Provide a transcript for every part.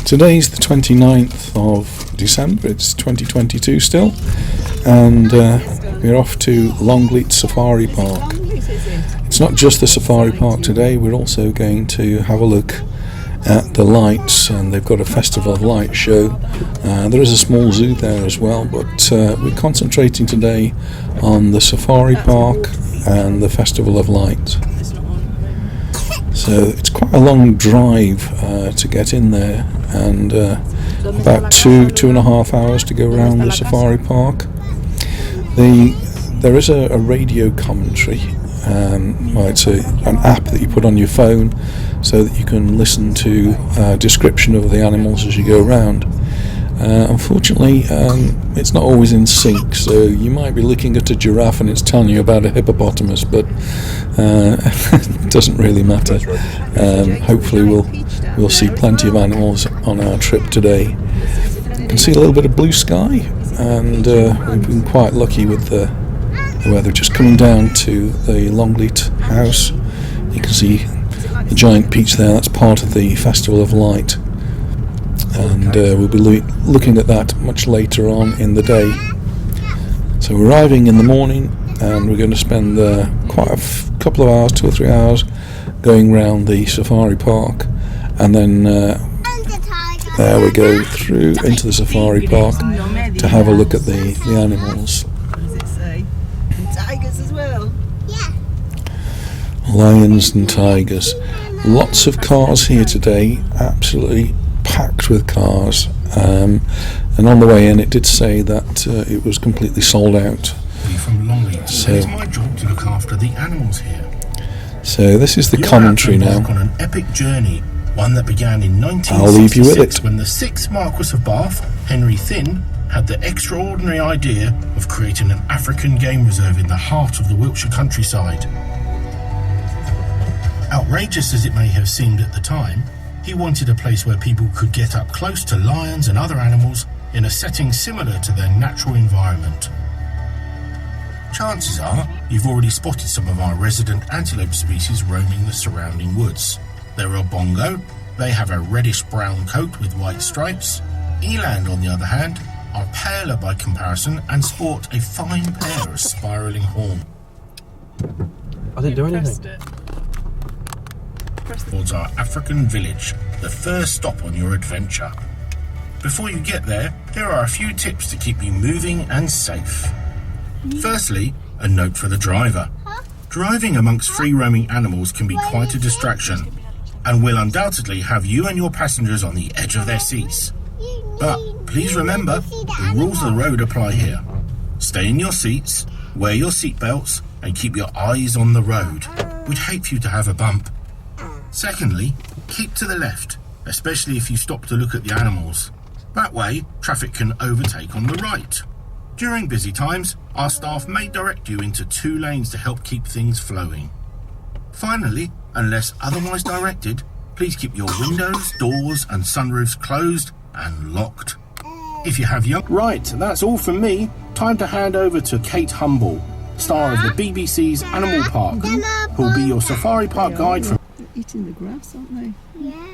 Today's the 29th of December, it's 2022 still, and we're off to Longleat Safari Park. It's not just the safari park today, we're also going to have a look at the lights, and they've got a Festival of Light show. There is a small zoo there as well, but we're concentrating today on the safari park and the Festival of Light. So it's quite a long drive to get in there, and about two and a half hours to go around the safari park. There is a radio commentary. It's an app that you put on your phone so that you can listen to a description of the animals as you go around. Unfortunately, it's not always in sync, so you might be looking at a giraffe and it's telling you about a hippopotamus, but it doesn't really matter. Hopefully we'll see plenty of animals on our trip today. You can see a little bit of blue sky, and we've been quite lucky with the weather. Just coming down to the Longleat house, you can see the giant peach there. That's part of the Festival of Light, and we'll be looking at that much later on in the day. So we're arriving in the morning, and we're going to spend quite a couple of hours, 2 or 3 hours, going round the safari park, and then there we go through into the safari park to have a look at the animals. What does it say? And tigers as well? Yeah. Lions and tigers. Lots of cars here today, absolutely packed with cars, and on the way in it did say that it was completely sold out. We're from Longleat, so it's my job to look after the animals here. So this is the commentary now. On an epic journey, one that began in 1966. I'll leave you with it. When the 6th Marquess of Bath, Henry Thynne, had the extraordinary idea of creating an African game reserve in the heart of the Wiltshire countryside. Outrageous as it may have seemed at the time, he wanted a place where people could get up close to lions and other animals in a setting similar to their natural environment. Chances are you've already spotted some of our resident antelope species roaming the surrounding woods. There are bongo. They have a reddish-brown coat with white stripes. Eland, on the other hand, are paler by comparison and sport a fine pair of spiralling horns. I didn't do anything. Towards our African village, the first stop on your adventure. Before you get there, here are a few tips to keep you moving and safe. Firstly, a note for the driver. Driving amongst free-roaming animals can be quite a distraction, and will undoubtedly have you and your passengers on the edge of their seats. But please remember, the rules of the road apply here. Stay in your seats, wear your seatbelts, and keep your eyes on the road. We'd hate for you to have a bump. Secondly, keep to the left, especially if you stop to look at the animals. That way, traffic can overtake on the right. During busy times, our staff may direct you into 2 lanes to help keep things flowing. Finally, unless otherwise directed, please keep your windows, doors and sunroofs closed and locked. If you have young... Right, that's all from me. Time to hand over to Kate Humble, star of the BBC's Animal Park, who'll be your safari park guide from... They're eating the grass, aren't they? Yeah.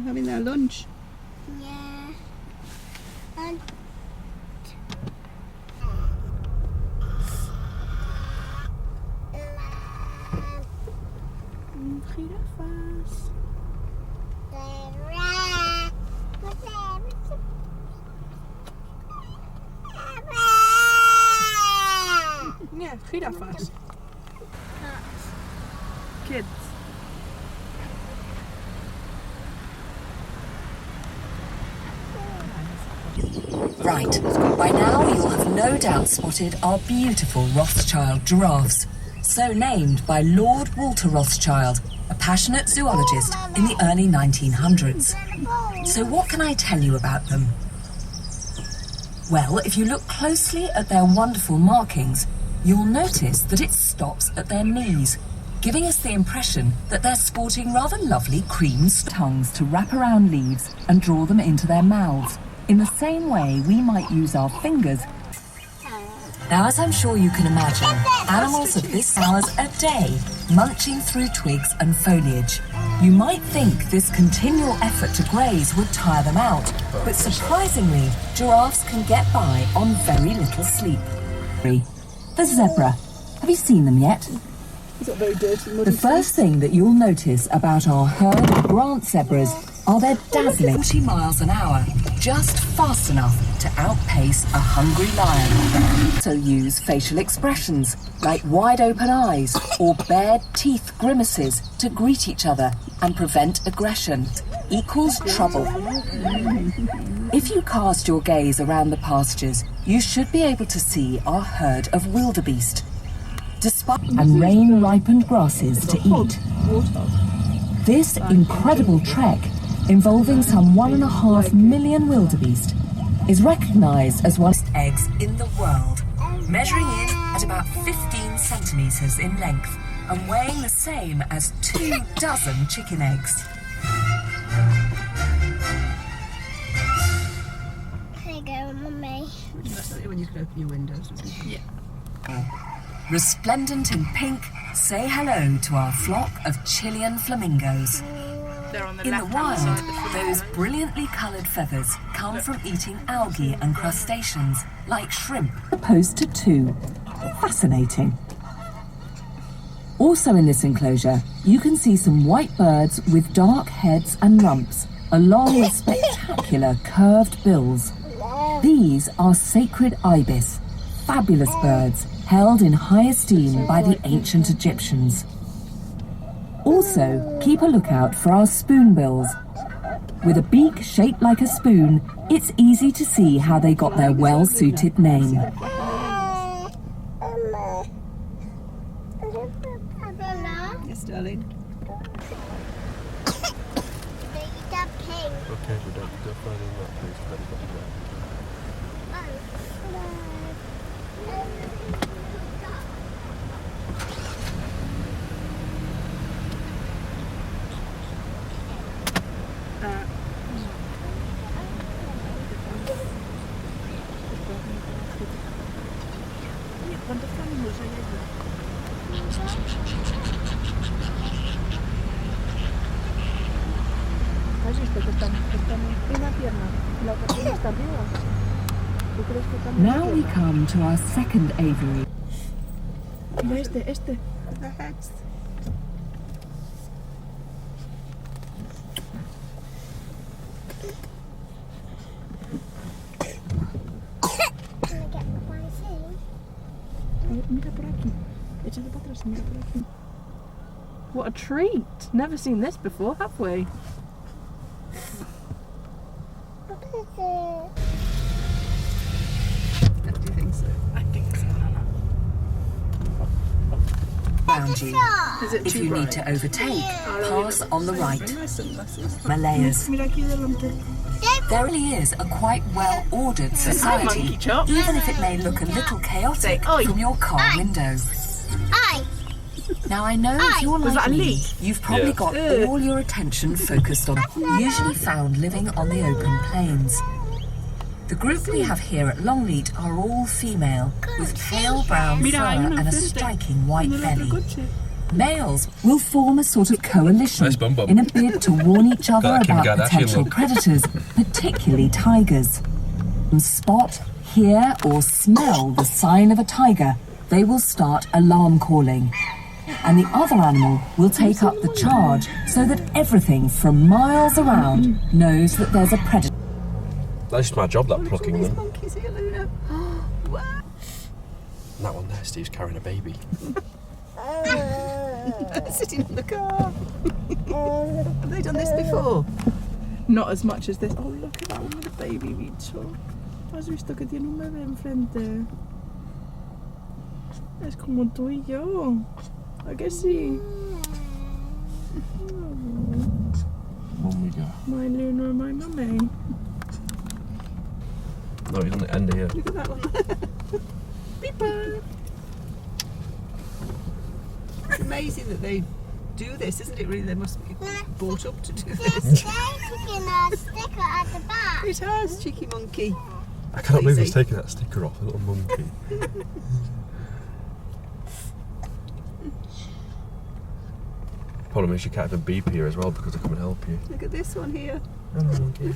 Having their lunch. Yeah. And Girafas. Yeah, girafas. Kids. Right, by now you'll have no doubt spotted our beautiful Rothschild giraffes, so named by Lord Walter Rothschild, a passionate zoologist in the early 1900s. So what can I tell you about them? Well, if you look closely at their wonderful markings, you'll notice that it stops at their knees, giving us the impression that they're sporting rather lovely cream tongues to wrap around leaves and draw them into their mouths, in the same way we might use our fingers. Now, as I'm sure you can imagine, animals of this hours a day munching through twigs and foliage. You might think this continual effort to graze would tire them out, but surprisingly, giraffes can get by on very little sleep. The zebra. Have you seen them yet? He's got very dirty, muddy The first thing that you'll notice about our herd of Grant zebras are their dazzling 40 miles an hour, just fast enough to outpace a hungry lion. Also use facial expressions like wide open eyes or bared teeth grimaces to greet each other and prevent aggression. Equals trouble. If you cast your gaze around the pastures, you should be able to see our herd of wildebeest. And rain-ripened grasses to eat. This incredible trek, involving some 1.5 million wildebeest, is recognised as one of the best eggs in the world, measuring in at about 15 centimetres in length and weighing the same as 24 chicken eggs. Here you go, Mummy. That's when you can open your windows, isn't it? Yeah. Resplendent in pink, say hello to our flock of Chilean flamingos. They're on the In the left-hand wild, side of the flamingo. those brilliantly coloured feathers come from eating algae and crustaceans, like shrimp, opposed to two. Fascinating. Also in this enclosure, you can see some white birds with dark heads and rumps, along with spectacular curved bills. These are sacred ibis, fabulous birds held in high esteem by the ancient Egyptians. Also, keep a lookout for our spoonbills. With a beak shaped like a spoon, it's easy to see how they got their well-suited name. Yes, darling. Okay, we don't find in that place with anybody there. ¿Cuántos caminos hay allí? ¿Has visto que están en una pierna y la otra pierna está arriba? ¿Tú crees que están en Now we come to our second aviary. Mira este. Mira por aquí. Échate para atrás, mira por aquí. What a treat! Never seen this before, have we? Do you think so? I think so. Around you. Is it If too you bright? need to overtake, pass on the right. My sunglasses. Baleares. Mira aquí delante. There really is a quite well-ordered society, monkey chop. even if it may look a little chaotic Oi. from your car window. Now I know if you're Was that like a me, leak? you've probably Yeah. got all your attention focused on usually found living on the open plains. The group we have here at Longleat are all female, with pale brown Mira, hay fur uno and a enfrente. striking white En el otro belly. coche. Males will form a sort of coalition Nice bum bum. in a bid to warn each other Got a Kim about Kardashian potential look. predators, particularly tigers. Spot, hear or smell the sign of a tiger, they will start alarm calling. And the other animal will take up the charge so that everything from miles around knows that there's a predator. That's just my job, that plucking These them. monkeys here, Luna. Wow. And that one there, Steve's carrying a baby. Sitting in the car. Have they done this before? Not as much as this. Oh, look at that one with the baby, bicho. ¿Has visto que tiene un bebé enfrente? Es como tú y yo. ¿A que sí? One we go. My Luna and my mummy. No, he's on the end here. Look at that one there. Beeper. It's amazing that they do this, isn't it? Really, they must be brought up to do this. Sticker at the back. It has, cheeky monkey. I can't believe he's Crazy. taking that sticker off, a little monkey. Problem is you can't even beep here as well because they come and help you. Look at this one here. Hello, monkey.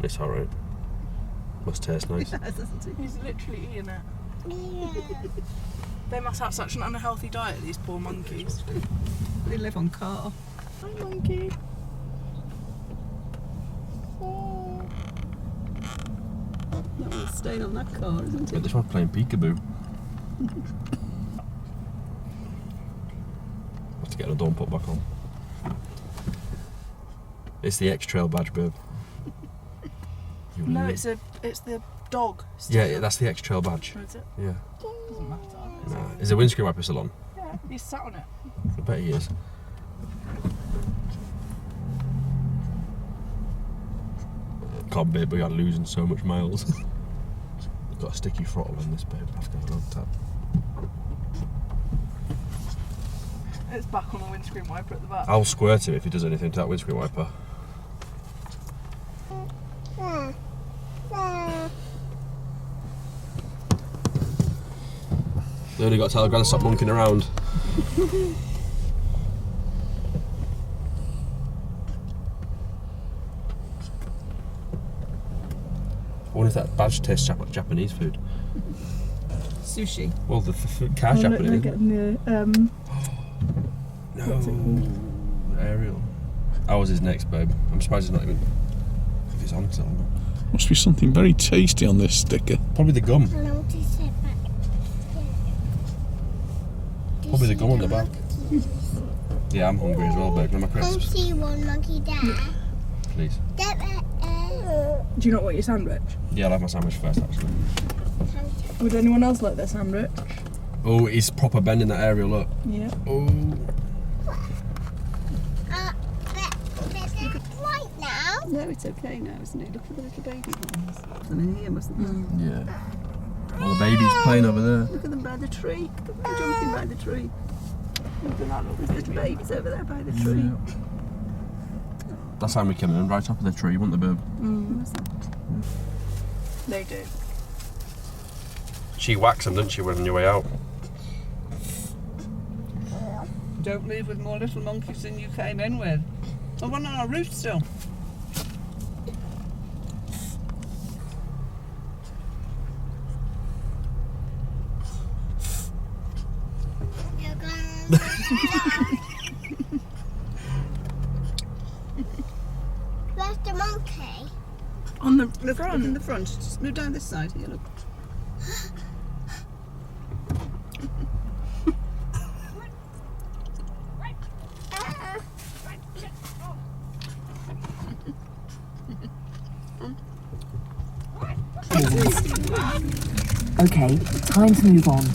It's alright. Must taste nice. He's literally eating it. Yeah. They must have such an unhealthy diet, these poor monkeys. They live on car. Hi, monkey. That one's staying on that car, isn't But it? this one's playing peekaboo. Have to get the door and put back on. It's the X-Trail badge, babe. No, it's the dog. Yeah, that's the X-Trail badge. Or is it? Yeah. Doesn't matter. Nah. Is the windscreen wiper still on? Yeah, he's sat on it. I bet he is. God, babe, we are losing so much miles. We've got a sticky throttle on this, babe. I have to have a long tap. It's back on the windscreen wiper at the back. I'll squirt him if he does anything to that windscreen wiper. They only got to tell her Gran to stop monkeying around. I wonder if that badge tastes like Japanese food. Sushi. Well, the car's Japanese. Getting No, Ariel. Ours is next, babe. I'm surprised it's not even. If it's on still. Must be something very tasty on this sticker. Probably the gum. I want to sit back. Probably the gum on the back. Yeah, I'm hungry as well, babe. Can I have my Come crisps? see one monkey there. Please. Do you not want your sandwich? Yeah, I'll have my sandwich first, actually. Would anyone else like their sandwich? Oh, he's proper bending that Ariel, look. Yeah. Oh. Right now. No, it's okay now, isn't it? Look at the little baby ones. And in here, mustn't there? Yeah. All the babies playing over there. Look at them by the tree. Look at them jumping by the tree. Look at that, look, there's little babies over there by the tree. Yeah. That's how we came in, right up of the tree, wasn't the babe? They do. She whacks them, didn't she, when on your way out? Don't leave with more little monkeys than you came in with. Oh, one on our roof still. You're going Where's the monkey? On the front, in the front. Just move down this side here, look. Okay, time to move on.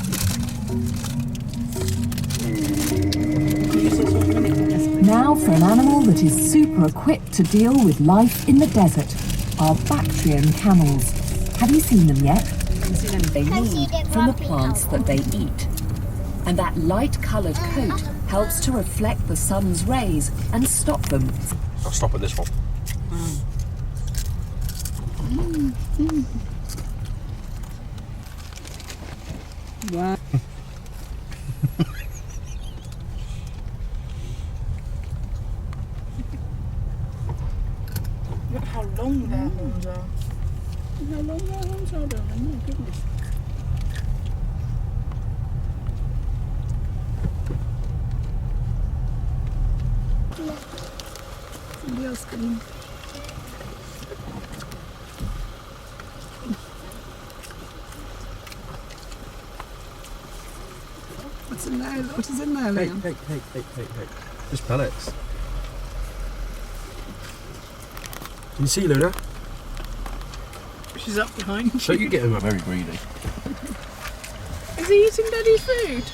Now for an animal that is super equipped to deal with life in the desert, our Bactrian camels. Have you seen them yet? They lead from the plants that they eat. And that light-coloured coat helps to reflect the sun's rays and stop them. I'll stop at this one. Wow. Look how long their horns are. Look how long their horns are, darling. Oh, goodness. Somebody else coming. What's in there? What is in there, Liam? Hey. Just pellets. Can you see, Luna? She's up behind you. So you get him very greedy. Is he eating Daddy's food?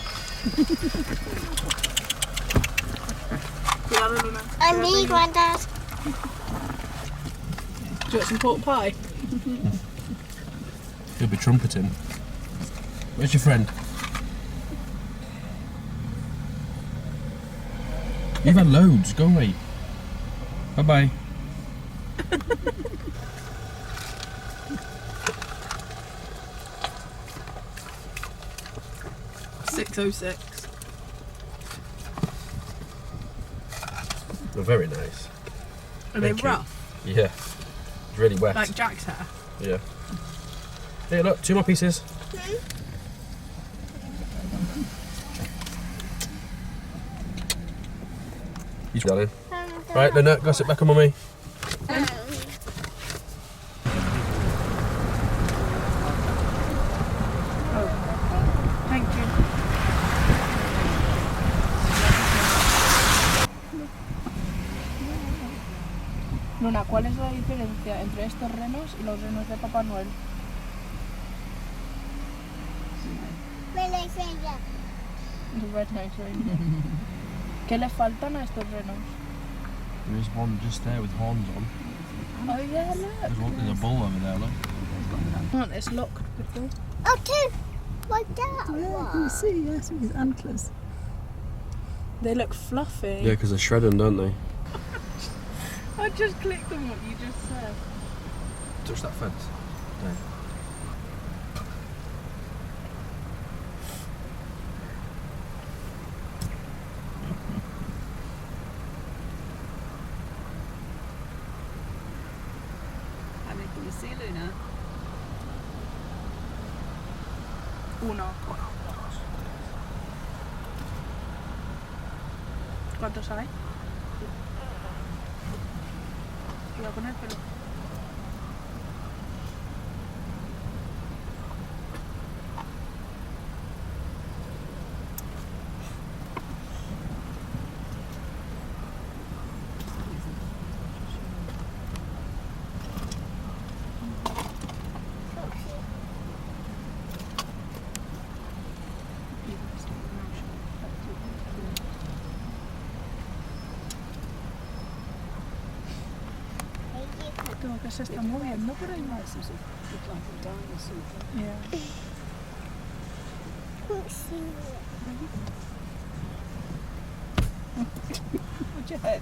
I need one, Dad. Do you want some pork pie? He'll be trumpeting. Where's your friend? You've had loads. Go away. Bye-bye. 606. They're very nice. Are they Thank you. rough? Yeah. It's really wet. Like Jack's hair? Yeah. Here, look, 2 more pieces. He's darling. Right, Lynette, go sit back on mummy. Thank you. Luna, ¿cuál es la diferencia entre estos renos y los renos de Papá Noel? The red-nosed reindeer. ¿Qué le faltan a estos renos? There is one just there with horns on. Oh yeah, look. There's a bull over there, look. Oh, it's locked before. Oh, two. Like that Yeah, one. can you see? Yes, with his antlers. They look fluffy. Yeah, because they're shredding, don't they? I just clicked on what you just said. Touch that fence. There. How many can you see, Luna? Uno. ¿Cuántos hay? Voy a poner pelo. Como que se está moviendo por ahí. Yeah. Can't see it. Put your head.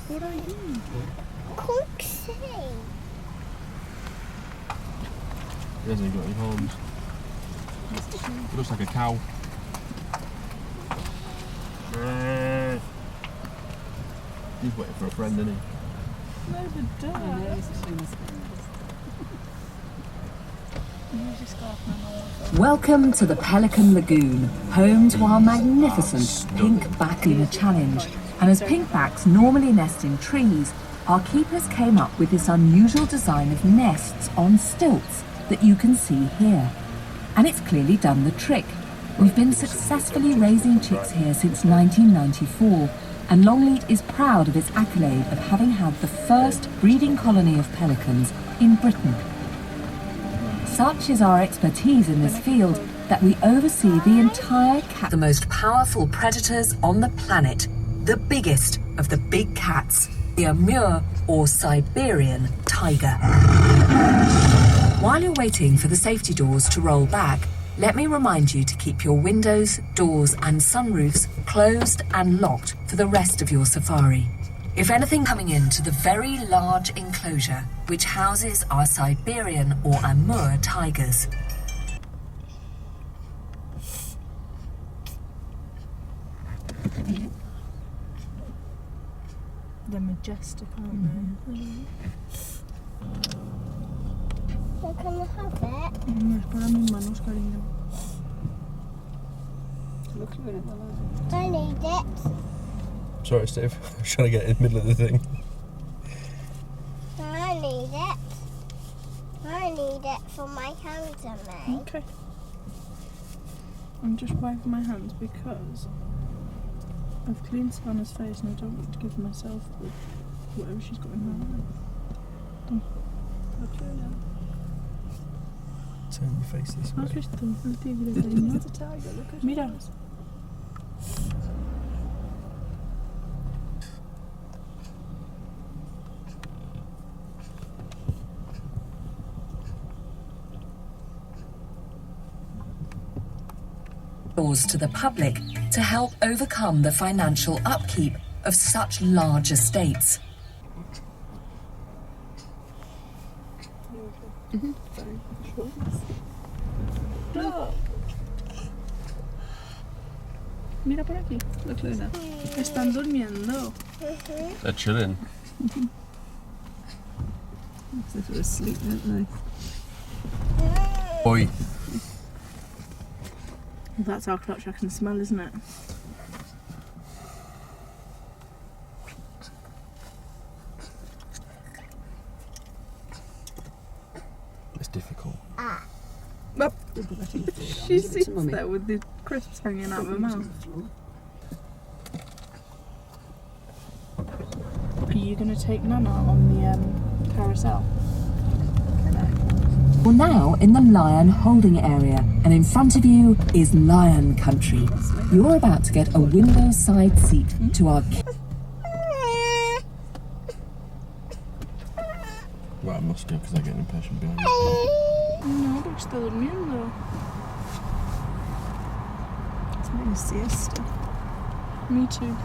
What are you? Can't see. He hasn't even got any horns. He looks like a cow. He's waiting for a friend, isn't he? No, the dog. Welcome to the Pelican Lagoon, home to our magnificent pink-back Luna challenge. And as pinkbacks normally nest in trees, our keepers came up with this unusual design of nests on stilts that you can see here. And it's clearly done the trick. We've been successfully raising chicks here since 1994, and Longleat is proud of its accolade of having had the first breeding colony of pelicans in Britain. Such is our expertise in this field that we oversee the entire cat. The most powerful predators on the planet, the biggest of the big cats, the Amur or Siberian tiger. While you're waiting for the safety doors to roll back, let me remind you to keep your windows, doors and sunroofs closed and locked for the rest of your safari. If anything, coming into the very large enclosure which houses our Siberian or Amur tigers. They're majestic, aren't they? So can I have it? Es para mis manos, cariño. Look at it. I need it. Sorry, Steve. I was trying to get in the middle of the thing. I need it. I need it for my hands and me. Okay. I'm just wiping my hands because I've cleaned Savannah's face and I don't want to give myself with whatever she's got in her eye. Turn your face this way. ¿Has visto el tigre, cariño? Mira. Doors to the public to help overcome the financial upkeep of such large estates. Mira por aquí. Look, Luna. Están durmiendo. They're chilling. They were asleep, weren't they? Oi. That's our clutch I can smell, isn't it? It's difficult. She sits there with the crisps hanging out of her mouth. Are you going to take Nana on the carousel? We're now in the lion holding area, and in front of you is lion country. You're about to get a window side seat to our Right, I must go because I get an impression behind me. No, pero está durmiendo. It's having a siesta. Me too.